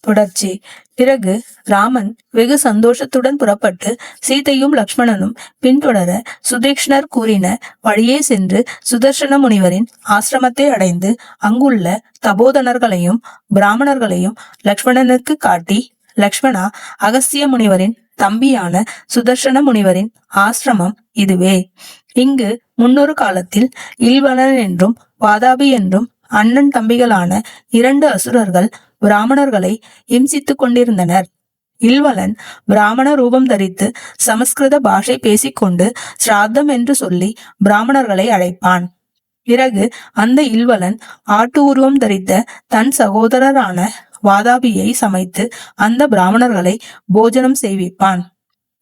தொடர்ச்சி. பிறகு ராமன் வெகு சந்தோஷத்துடன் புறப்பட்டு சீதையும் லக்ஷ்மணனும் பின்தொடர சுதீக்ஷ்ணர் கூறின வழியே சென்று சுதர்சன முனிவரின் ஆசிரமத்தை அடைந்து அங்குள்ள தபோதனர்களையும் பிராமணர்களையும் லக்ஷ்மணனுக்கு காட்டி, லக்ஷ்மணா, அகஸ்திய முனிவரின் தம்பியான சுதர்சன முனிவரின் ஆசிரமம் இதுவே. இங்கு முன்னொரு காலத்தில் இல்வலன் என்றும் வாதாபி என்றும் அண்ணன் தம்பிகளான 2 அசுரர்கள் பிராமணர்களை இம்சித்துக் கொண்டிருந்தனர். இல்வலன் பிராமண ரூபம் தரித்து சமஸ்கிருத பாஷை பேசிக்கொண்டு ஸ்ராத்தம் என்று சொல்லி பிராமணர்களை அழைப்பான். பிறகு அந்த இல்வலன் ஆட்டு உருவம் தரித்த தன் சகோதரரான வாதாபியை சமைத்து அந்த பிராமணர்களை போஜனம் செய்விப்பான்.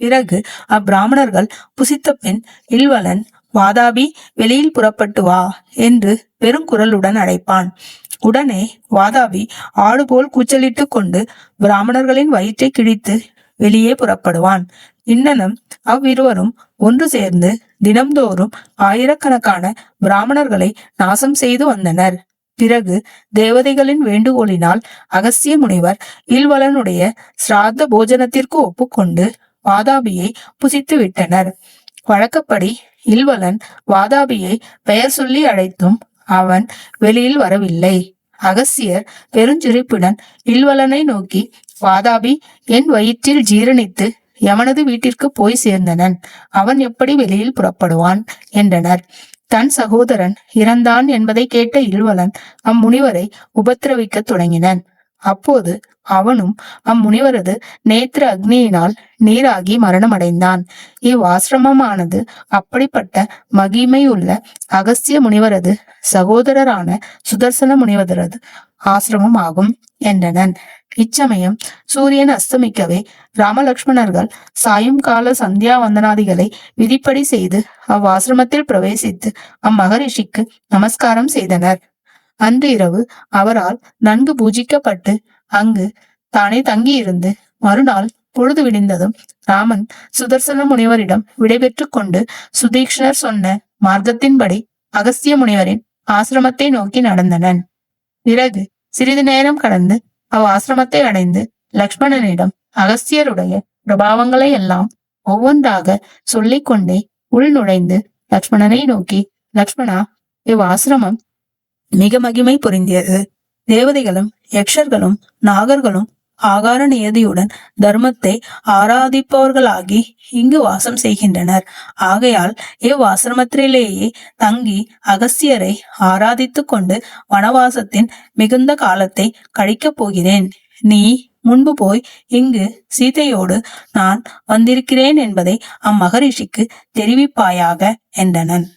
பிறகு அப்பிராமணர்கள் புசித்த பின் இல்வலன், வாதாபி, வெளியில் புறப்பட்டு வா என்று பெருங்குரலுடன் அழைப்பான். உடனே வாதாபி ஆடு போல் கூச்சலிட்டு கொண்டு பிராமணர்களின் வயிற்றை கிழித்து வெளியே புறப்படுவான். இன்னனும் அவ்விருவரும் ஒன்று சேர்ந்து தினம்தோறும் ஆயிரக்கணக்கான பிராமணர்களை நாசம் செய்து வந்தனர். பிறகு தேவதைகளின் வேண்டுகோளினால் அகஸ்திய முனிவர் இல்வலனுடைய சிராத்த போஜனத்திற்கு ஒப்புக்கொண்டு வாதாபியை புசித்து விட்டனர். வழக்கப்படி இல்வலன் வாதாபியை பெயர் சொல்லி அழைத்தும் அவன் வெளியில் வரவில்லை. அகஸ்தியர் பெருஞ்சிரிப்புடன் இல்வலனை நோக்கி, வாதாபி என் வயிற்றில் ஜீரணித்து யமனது வீட்டிற்கு போய் சேர்ந்தனன், அவன் எப்படி வெளியில் புறப்படுவான் என்றனர். தன் சகோதரன் இறந்தான் என்பதை கேட்ட இல்வலன் அம்முனிவரை உபத்திரவிக்க தொடங்கினான். அப்போது அவனும் அம்முனிவரது நேத்திர அக்னியினால் நீராகி மரணமடைந்தான். இவ்வாசிரமமானது அப்படிப்பட்ட மகிமையுள்ள அகஸ்திய முனிவரது சகோதரரான சுதர்சன முனிவரது ஆசிரமம் ஆகும் என்றனன். இச்சமயம் சூரியன் அஸ்தமிக்கவே ராமலக்ஷ்மணர்கள் சாயுங்கால சந்தியா வந்தனாதிகளை விதிப்படி செய்து அவ்வாசிரமத்தில் பிரவேசித்து அம்மகரிஷிக்கு நமஸ்காரம் செய்தனர். அன்று இரவு அவரால் நன்கு பூஜிக்கப்பட்டு அங்கு தானே தங்கியிருந்து மறுநாள் பொழுது விடிந்ததும் ராமன் சுதர்சன முனிவரிடம் விடைபெற்று கொண்டு சுதீக்ஷ்ணர் சொன்ன மார்க்கத்தின்படி அகஸ்திய முனிவரின் ஆசிரமத்தை நோக்கி நடந்தனன். பிறகு சிறிது நேரம் கடந்து ஆசிரமத்தை அடைந்து லக்ஷ்மணனிடம் அகஸ்தியருடைய பிரபாவங்களை எல்லாம் ஒவ்வொன்றாக சொல்லிக் கொண்டே உள் நுழைந்து லக்ஷ்மணனை நோக்கி, லக்ஷ்மணா, இவ்வாசிரமம் மிக மகிமை பொருந்தியது. தேவதைகளும் யக்ஷர்களும் நாகர்களும் ஆகார நியதியுடன் தர்மத்தை ஆராதிப்பவர்களாகி இங்கு வாசம் செய்கின்றனர். ஆகையால் இவ்வாசிரமத்திலேயே தங்கி அகஸ்தியரை ஆராதித்து கொண்டு வனவாசத்தின் மிகுந்த காலத்தை கழிக்கப் போகிறேன். நீ முன்பு போய் இங்கு சீதையோடு நான் வந்திருக்கிறேன் என்பதை அம்மகரிஷிக்கு தெரிவிப்பாயாக என்றனன்.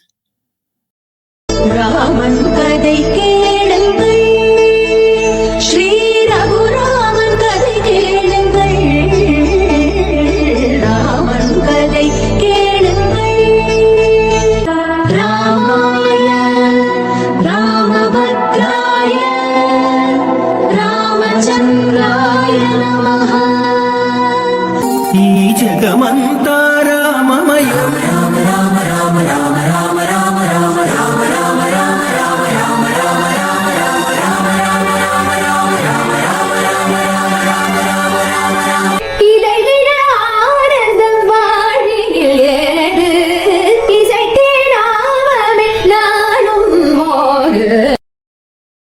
ராமன் கதை கேளுங்கள், ஸ்ரீ ரகுராமன் கதை கேளுங்கள், ராமன் கதை கேளுங்கள். ராமாய ராமபத்ராய ராமச்சந்திராய நமः. ఈ జగమంతా రామమయం.